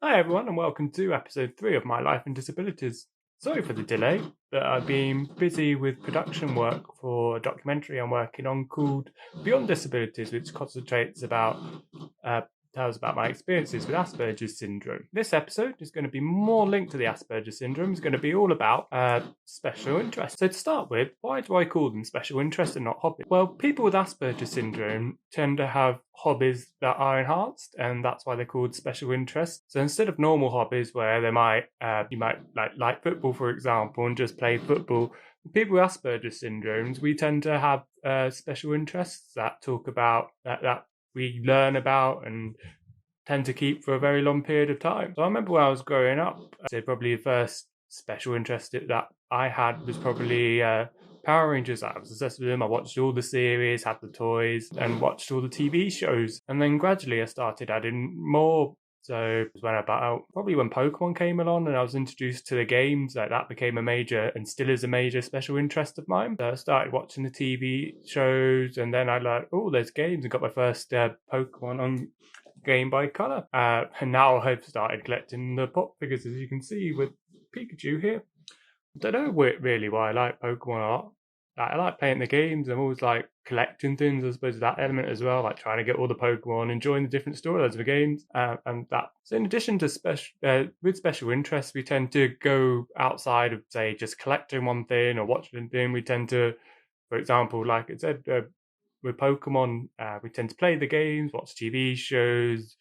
Hi everyone and welcome to episode 3 of My Life and Disabilities. Sorry for the delay, but I've been busy with production work for a documentary I'm working on called Beyond Disabilities, which tells about my experiences with Asperger's syndrome. This episode is going to be more linked to the Asperger syndrome. It's going to be all about special interests. So to start with, why do I call them special interests and not hobbies? Well, people with Asperger syndrome tend to have hobbies that are enhanced, and that's why they're called special interests. So instead of normal hobbies where you might like football, for example, and just play football, people with Asperger syndromes, we tend to have special interests that talk about that we learn about and tend to keep for a very long period of time. So I remember when I was growing up, I'd say probably the first special interest that I had was probably Power Rangers. I was obsessed with them. I watched all the series, had the toys, and watched all the TV shows. And then gradually I started adding more. So it was probably when Pokemon came along and I was introduced to the games, that became a major and still is a major special interest of mine. So I started watching the TV shows and then I learned, there's games, and got my first Pokemon on Game Boy Color. And now I've started collecting the pop figures, as you can see with Pikachu here. I don't know really why I like Pokemon a lot. I like playing the games. I'm always like collecting things. I suppose that element as well, like trying to get all the Pokemon, enjoying the different storylines of the games, and that. So in addition to with special interests, we tend to go outside of say just collecting one thing or watching a thing. We tend to, for example, like it said with Pokemon, we tend to play the games, watch TV shows,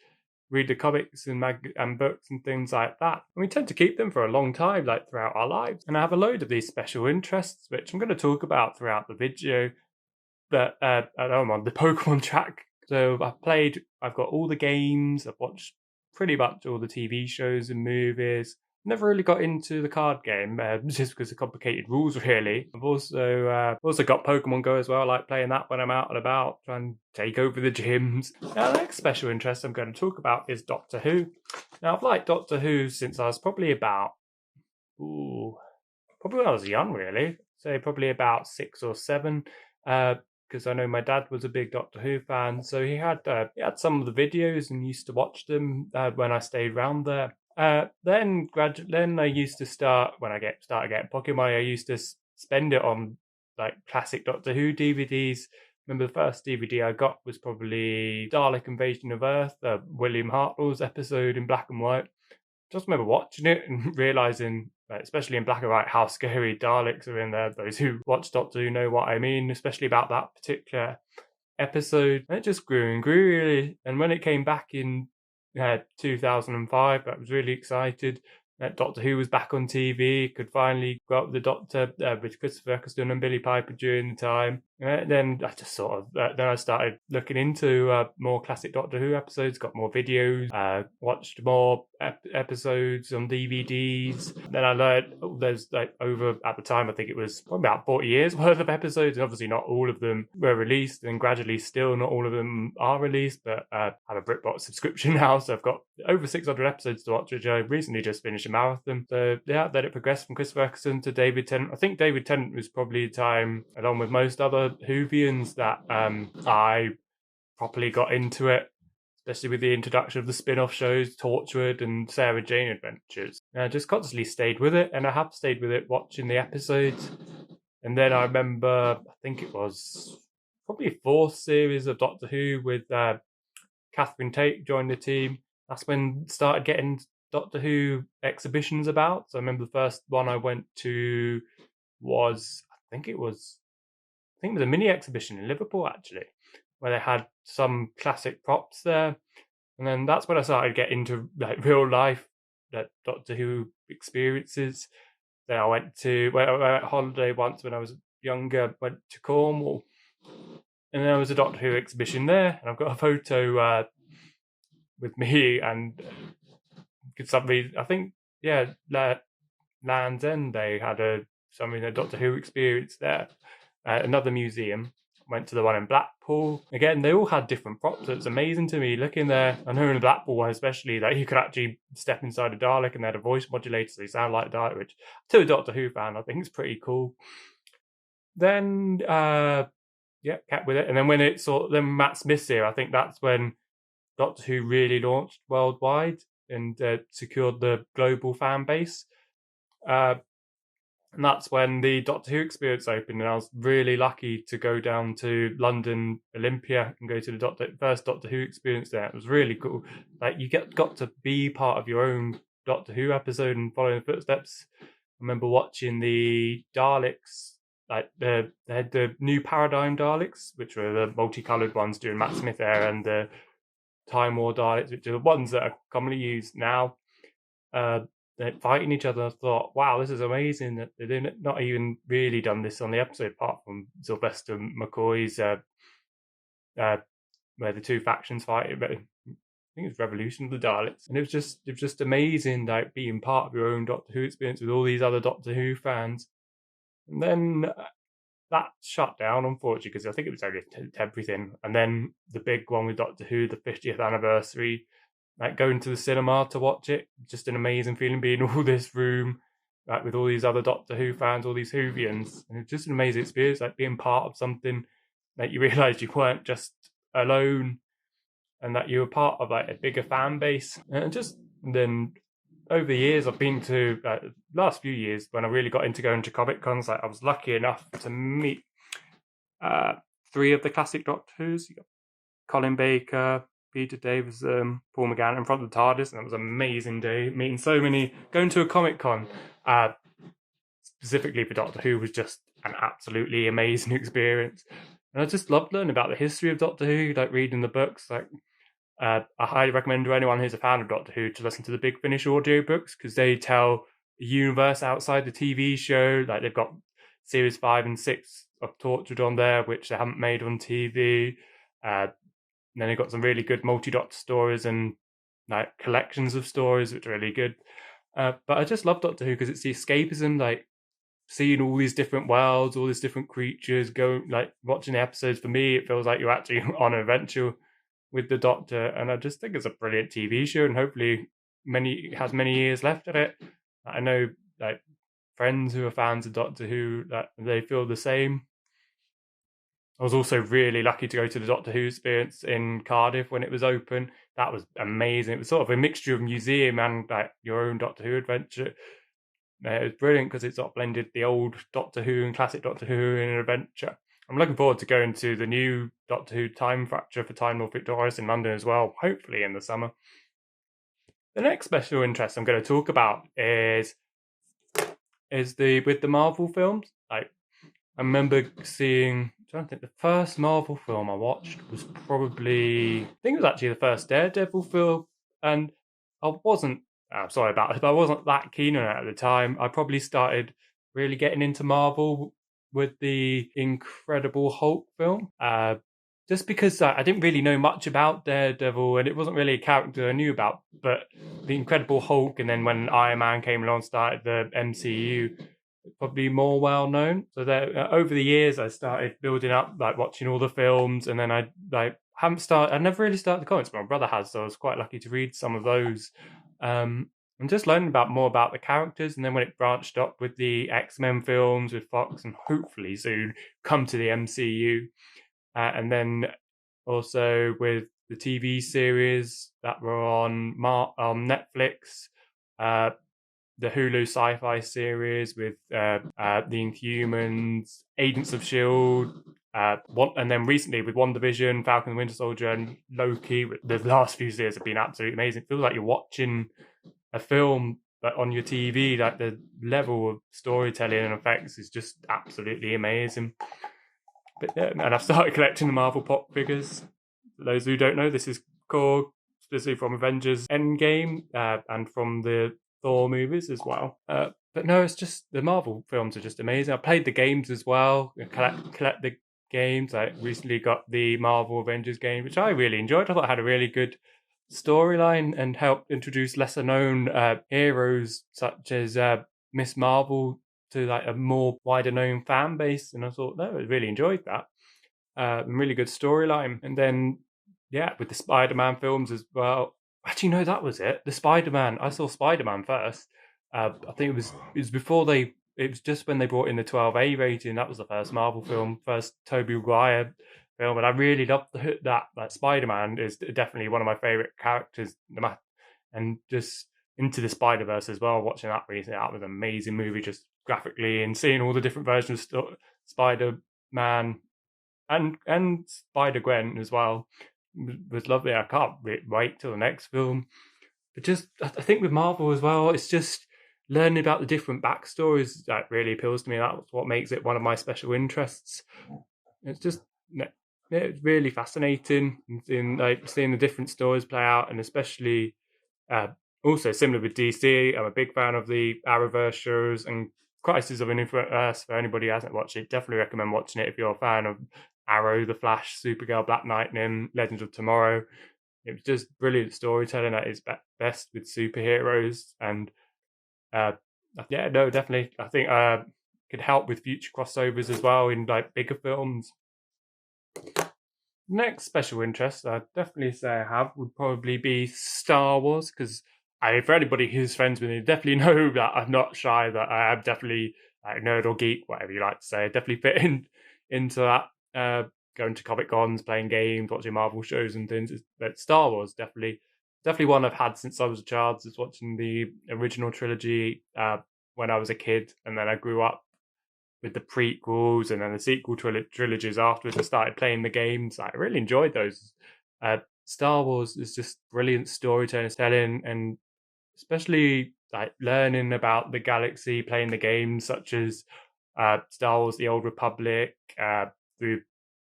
read the comics and books and things like that. And we tend to keep them for a long time, like throughout our lives. And I have a load of these special interests, which I'm going to talk about throughout the video. But I'm on the Pokemon track. So I've got all the games, I've watched pretty much all the TV shows and movies. Never really got into the card game, just because of complicated rules, really. I've also got Pokemon Go as well. I like playing that when I'm out and about, trying to take over the gyms. Now, the next special interest I'm going to talk about is Doctor Who. Now, I've liked Doctor Who since I was probably when I was young, really. So probably about 6 or 7. Because I know my dad was a big Doctor Who fan, so he had some of the videos and used to watch them when I stayed around there. Then I used to start when I started getting pocket money. I used to spend it on like classic Doctor Who DVDs. Remember the first DVD I got was probably Dalek Invasion of Earth, William Hartnell's episode in black and white. Just remember watching it and realizing, especially in black and white, how scary Daleks are in there. Those who watch Doctor Who know what I mean, especially about that particular episode. And it just grew and grew, really. And when it came back in 2005, I was really excited that Doctor Who was back on TV. Could finally go up with the Doctor with Christopher Eccleston and Billy Piper during the time. Then I just then I started looking into more classic Doctor Who episodes, got more videos, watched more episodes on DVDs. Then I learned there's over at the time, I think it was about 40 years worth of episodes, and obviously not all of them were released, and gradually still not all of them are released, but I have a BritBox subscription now, so I've got over 600 episodes to watch, which I recently just finished a marathon. So yeah, then it progressed from Christopher Eccleston to David Tennant. I think David Tennant was probably the time, along with most other Whovians, that I properly got into it, especially with the introduction of the spin-off shows Torchwood and Sarah Jane Adventures. And I just constantly stayed with it, and I have stayed with it watching the episodes. And then I remember, I think it was probably a 4th series of Doctor Who with Catherine Tate joined the team. That's when started getting Doctor Who exhibitions about. So I remember the first one I went to was, I think it was a mini exhibition in Liverpool, actually, where they had some classic props there. And then that's when I started getting into real life Doctor Who experiences. Then I went on holiday once when I was younger, went to Cornwall, and there was a Doctor Who exhibition there, and I've got a photo with me and somebody, I think, Land's End, they had a Doctor Who experience there. Another museum, went to the one in Blackpool. Again, they all had different props. So it's amazing to me looking there. I know in the Blackpool one especially that you could actually step inside a Dalek and they had a voice modulator, so you sound like a Dalek, which to a Doctor Who fan I think is pretty cool. Then kept with it. And then when then Matt Smith's here, I think that's when Doctor Who really launched worldwide. and secured the global fan base. And that's when the Doctor Who experience opened, and I was really lucky to go down to London Olympia and go to the first Doctor Who experience there. It was really cool. Like, you got to be part of your own Doctor Who episode and follow the footsteps. I remember watching the Daleks, like they had the new Paradigm Daleks, which were the multicolored ones during Matt Smith era, and the Time War Daleks, which are the ones that are commonly used now. They're fighting each other. I thought, wow, this is amazing that they've not even really done this on the episode, apart from Sylvester McCoy's where the two factions fight. But I think it's Revolution of the Daleks, and it was just amazing, like being part of your own Doctor Who experience with all these other Doctor Who fans. And then that shut down, unfortunately, because I think it was only a temporary thing. And then the big one with Doctor Who, the 50th anniversary. Like going to the cinema to watch it, just an amazing feeling being in all this room, like with all these other Doctor Who fans, all these Whovians, and it's just an amazing experience, like being part of something that you realise you weren't just alone, and that you were part of like a bigger fan base. And just then over the years, I've been to the last few years when I really got into going to Comic Cons. Like I was lucky enough to meet 3 of the classic Doctor Who's. You got Colin Baker, Peter Davison, Paul McGann in front of the TARDIS, and it was an amazing day. Meeting so many, going to a Comic Con specifically for Doctor Who was just an absolutely amazing experience. And I just loved learning about the history of Doctor Who, like reading the books. Like I highly recommend to anyone who's a fan of Doctor Who to listen to the Big Finish audiobooks, because they tell the universe outside the TV show. Like they've got series 5 and 6 of Tortured on there, which they haven't made on TV. And then they've got some really good multi-Doctor stories and like collections of stories, which are really good. But I just love Doctor Who because it's the escapism, like seeing all these different worlds, all these different creatures, like watching the episodes. For me, it feels like you're actually on an adventure with the Doctor, and I just think it's a brilliant TV show, and hopefully it has many years left of it. I know like friends who are fans of Doctor Who, that they feel the same. I was also really lucky to go to the Doctor Who experience in Cardiff when it was open. That was amazing. It was sort of a mixture of museum and like your own Doctor Who adventure. It was brilliant because it sort of blended the old Doctor Who and classic Doctor Who in an adventure. I'm looking forward to going to the new Doctor Who Time Fracture for Time Lord Victorious in London as well, hopefully in the summer. The next special interest I'm going to talk about is with the Marvel films. Like I remember seeing, I don't think the first Marvel film I watched was probably, I think it was actually the first Daredevil film, and I wasn't, I'm sorry about it, but I wasn't that keen on it at the time. I probably started really getting into Marvel with the Incredible Hulk film, just because I didn't really know much about Daredevil, and it wasn't really a character I knew about, but the Incredible Hulk, and then when Iron Man came along, started the MCU, probably more well known. So that over the years, I started building up, like watching all the films, and then I never really started the comics, but my brother has, so I was quite lucky to read some of those. And just learning more about the characters, and then when it branched up with the X-Men films with Fox, and hopefully soon come to the MCU, and then also with the TV series that were on Netflix, the Hulu sci-fi series with the Inhumans, Agents of S.H.I.E.L.D., and then recently with WandaVision, Falcon and Winter Soldier, and Loki. The last few series have been absolutely amazing. It feels like you're watching a film but on your TV. Like the level of storytelling and effects is just absolutely amazing. But yeah, and I've started collecting the Marvel pop figures. For those who don't know, this is core specifically from Avengers Endgame and from the Thor movies as well. But no, it's just the Marvel films are just amazing. I played the games as well. Collect the games. I recently got the Marvel Avengers game, which I really enjoyed. I thought it had a really good storyline and helped introduce lesser known heroes such as Miss Marvel to like a more wider known fan base. And I thought, no, I really enjoyed that. Really good storyline. And then yeah, with the Spider-Man films as well. Actually, no, that was it. The Spider-Man. I saw Spider-Man first. I think it was before it was just when they brought in the 12A rating. That was the first Marvel film, first Tobey Maguire film, and I really loved that. Like Spider-Man is definitely one of my favorite characters. and just Into the Spider-Verse as well. Watching that recently, that was an amazing movie, just graphically, and seeing all the different versions of Spider-Man and Spider-Gwen as well was lovely. I can't wait till the next film. But just, I think with Marvel as well, it's just learning about the different backstories that really appeals to me. That's what makes it one of my special interests. It's just, it's really fascinating in like seeing the different stories play out, and especially uh, also similar with DC. I'm a big fan of the Arrowverse shows and Crisis of an Infinite Earth. For anybody who hasn't watched it, definitely recommend watching it if you're a fan of Arrow, The Flash, Supergirl, Black Lightning, Legends of Tomorrow. It was just brilliant storytelling at its best with superheroes, and yeah, no, definitely. I think could help with future crossovers as well in like bigger films. Next special interest I'd definitely say I have would probably be Star Wars, because for anybody who's friends with me, definitely know that I'm not shy, that I am definitely like nerd or geek, whatever you like to say. I definitely fit into that. Going to Comic Cons, playing games, watching Marvel shows and things. But Star Wars definitely one I've had since I was a child. Since watching the original trilogy when I was a kid, and then I grew up with the prequels and then the sequel trilogies afterwards. I started playing the games. I really enjoyed those. Star Wars is just brilliant storytelling, and especially like learning about the galaxy, playing the games such as Star Wars: The Old Republic, through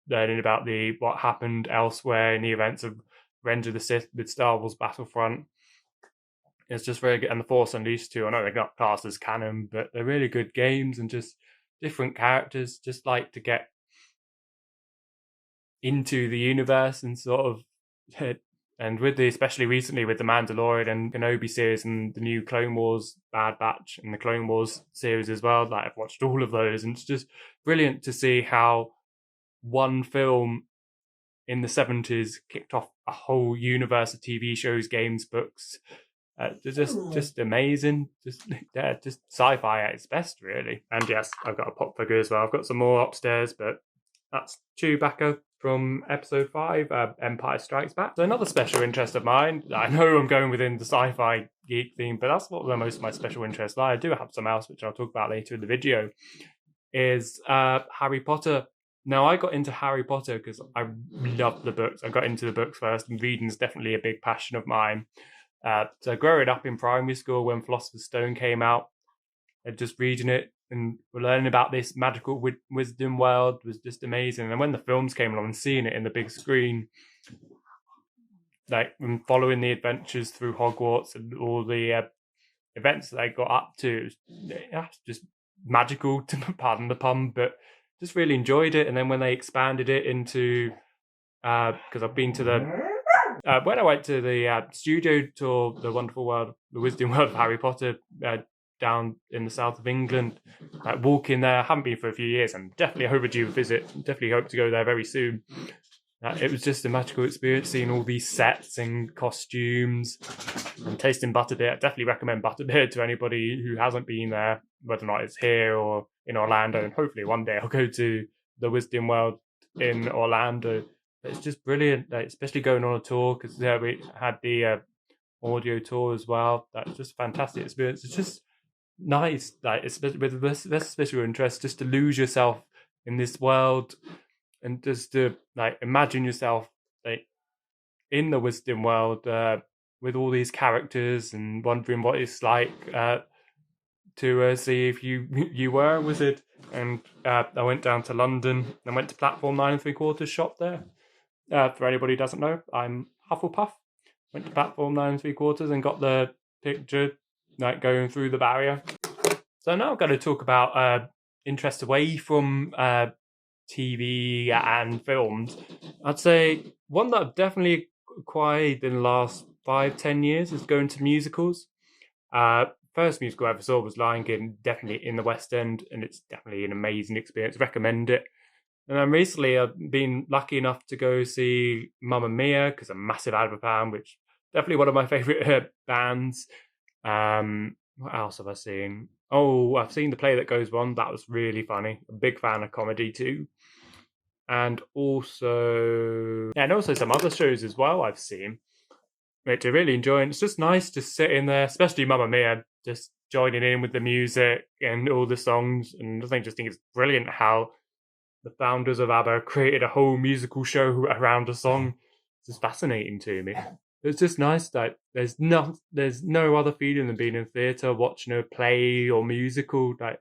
learning about what happened elsewhere in the events of Revenge of the Sith with Star Wars Battlefront. It's just very good, and the Force Unleashed too. I know they're not classed as canon, but they're really good games and just different characters. Just like to get into the universe and sort of, and with especially recently with the Mandalorian and Kenobi series and the new Clone Wars Bad Batch and the Clone Wars series as well. Like I've watched all of those, and it's just brilliant to see how one film in the 70s kicked off a whole universe of TV shows, games, books. Just amazing. Just sci-fi at its best, really. And yes, I've got a pop figure as well. I've got some more upstairs, but that's Chewbacca from episode 5, Empire Strikes Back. So another special interest of mine, I know I'm going within the sci-fi geek theme, but that's what most of my special interests are. I do have some else, which I'll talk about later in the video, is Harry Potter. Now, I got into Harry Potter because I love the books. I got into the books first, and reading's definitely a big passion of mine. So growing up in primary school when Philosopher's Stone came out, and just reading it and learning about this magical wisdom world was just amazing. And when the films came along and seeing it in the big screen, like following the adventures through Hogwarts and all the events that I got up to, it's just magical, to pardon the pun, but just really enjoyed it. And then when they expanded it into, because I've been to when I went to the studio tour, the wonderful world, the Wizarding World of Harry Potter, down in the south of England, walking there. I haven't been for a few years, and definitely overdue a visit. Definitely hope to go there very soon. It was just a magical experience, seeing all these sets and costumes and tasting butterbeer. I definitely recommend butterbeer to anybody who hasn't been there, whether or not it's here or in Orlando. And hopefully one day I'll go to the Wizarding World in Orlando. It's just brilliant, especially going on a tour, because we had the audio tour as well. That's just a fantastic experience. It's just nice, especially with this special interest, just to lose yourself in this world and just to imagine yourself in the Wizarding World with all these characters and wondering what it's like to see if you were a wizard. And I went down to London and went to Platform 9 3/4 shop there. For anybody who doesn't know, I'm Hufflepuff. Went to Platform 9 3/4 and got the picture going through the barrier. So now I'm going to talk about interest away from TV and films. I'd say one that I've definitely acquired in the last 5-10 years is going to musicals. First musical I ever saw was Lion King, definitely in the West End, and it's definitely an amazing experience. Recommend it. And then recently I've been lucky enough to go see Mamma Mia, because I'm a massive Alba fan, which definitely one of my favourite bands. What else have I seen? Oh, I've seen The Play That Goes On. That was really funny. A big fan of comedy too. And also some other shows as well I've seen. which I really enjoy. And it's just nice to sit in there, especially Mamma Mia, just joining in with the music and all the songs. And I just think it's brilliant how the founders of ABBA created a whole musical show around a song. It's just fascinating to me. It's just nice that there's no other feeling than being in theatre, watching a play or musical. Like,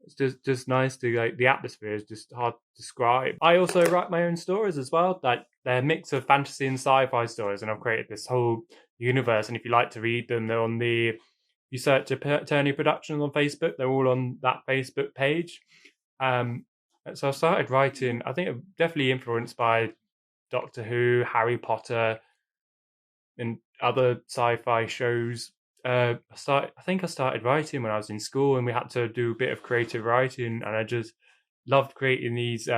it's just nice to, like, the atmosphere is just hard to describe. I also write my own stories as well. Like, they're a mix of fantasy and sci-fi stories, and I've created this whole universe. And if you like to read them, they're on the you search Attorney Productions on Facebook. They're all on that Facebook page. So I started writing. I think I'm definitely influenced by Doctor Who, Harry Potter, and other sci-fi shows. I think I started writing when I was in school, and we had to do a bit of creative writing, and I just loved creating these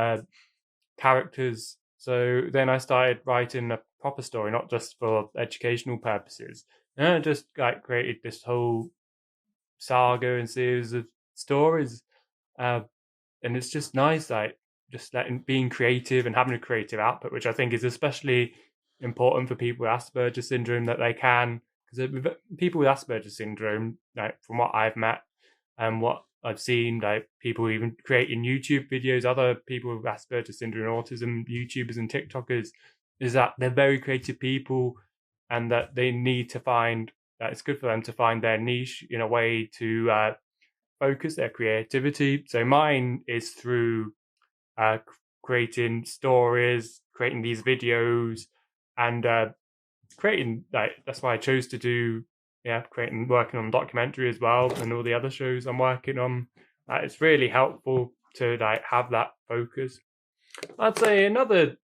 characters. So then I started writing a proper story, not just for educational purposes. And I just like created this whole saga and series of stories. And it's just nice, like, just being creative and having a creative output, which I think is especially important for people with Asperger syndrome, that they can, because people with Asperger syndrome, like from what I've met and what I've seen, like people even creating YouTube videos, other people with Asperger syndrome and autism, YouTubers and TikTokers, is that they're very creative people, and that they need to find that it's good for them to find their niche in a way to focus their creativity. So mine is through creating stories, creating these videos, and creating, like, that's why I chose to do working on documentary as well, and all the other shows I'm working on. It's really helpful to, like, have that focus. I'd say another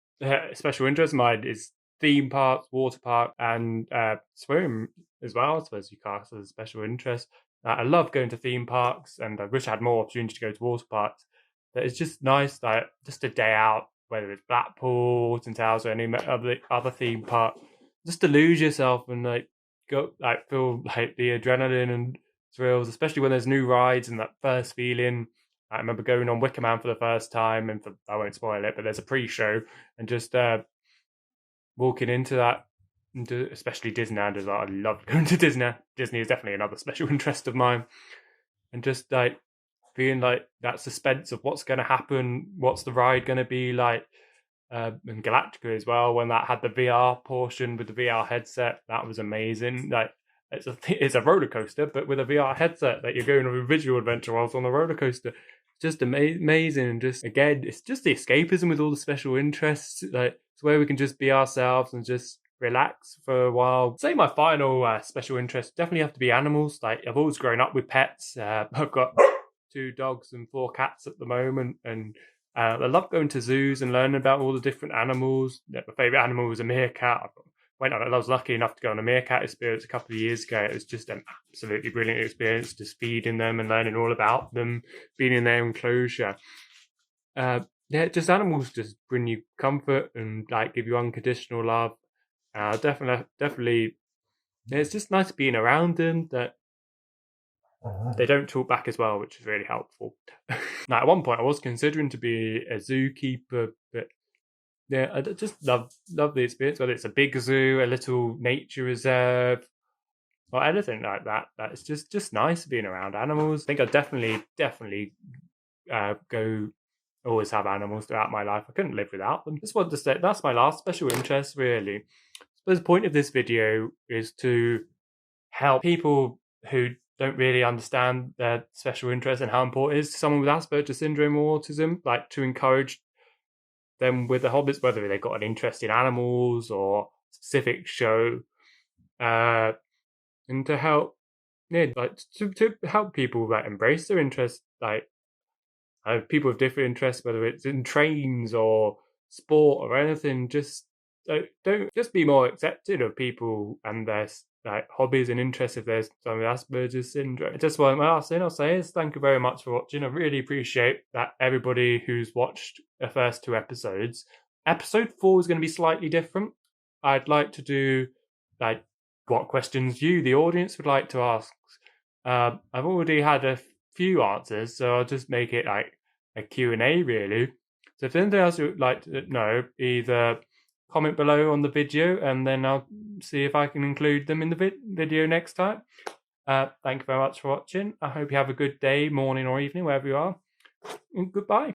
special interest of mine is theme parks, water park, and swim as well. I suppose you class as a special interest. I love going to theme parks, and I wish I had more opportunity to go to water parks. But it's just nice that just a day out, whether it's Blackpool, St Towers, or any other theme park, just to lose yourself and, like, go, like, feel like the adrenaline and thrills, especially when there's new rides and that first feeling. I remember going on Wicker Man for the first time, and I won't spoil it, but there's a pre-show, and just walking into that, especially Disneyland as well. I love going to Disney. Disney is definitely another special interest of mine, and just, like, feeling like that suspense of what's going to happen, what's the ride going to be like. And Galactica as well, when that had the VR portion with the VR headset, that was amazing. Like, it's a roller coaster, but with a VR headset, that you're going on a visual adventure whilst on the roller coaster. Just amazing. And just, again, it's just the escapism with all the special interests. Like, it's where we can just be ourselves and just relax for a while. I'd say my final special interest definitely have to be animals. Like, I've always grown up with pets. I've got 2 dogs and 4 cats at the moment, and I love going to zoos and learning about all the different animals. My favourite animal was a meerkat. I was lucky enough to go on a meerkat experience a couple of years ago. It was just an absolutely brilliant experience, just feeding them and learning all about them, being in their enclosure. Just animals just bring you comfort and, like, give you unconditional love. Definitely, it's just nice being around them. That they don't talk back as well, which is really helpful. Now, at one point, I was considering to be a zookeeper, but yeah, I just love the experience, whether it's a big zoo, a little nature reserve, or anything like that. It's just nice being around animals. I think I definitely go always have animals throughout my life. I couldn't live without them. Just want to say that's my last special interest, really. I suppose the point of this video is to help people who don't really understand their special interest and how important it is to someone with Asperger syndrome or autism, like, to encourage them with the hobbies, whether they've got an interest in animals or a specific show, and to help, like, to help people, like, embrace their interests, like, people with different interests, whether it's in trains or sport or anything. Just don't just be more accepted of people and their, like, hobbies and interests if there's some Asperger's syndrome. Just what I'll say is thank you very much for watching. I really appreciate that everybody who's watched the first 2 episodes. Episode 4 is going to be slightly different. I'd like to do, like, what questions you, the audience, would like to ask. I've already had a few answers, so I'll just make it like a Q&A, really. So if anything else you would like to know, either comment below on the video, and then I'll see if I can include them in the video next time. Thank you very much for watching. I hope you have a good day, morning or evening, wherever you are. And goodbye.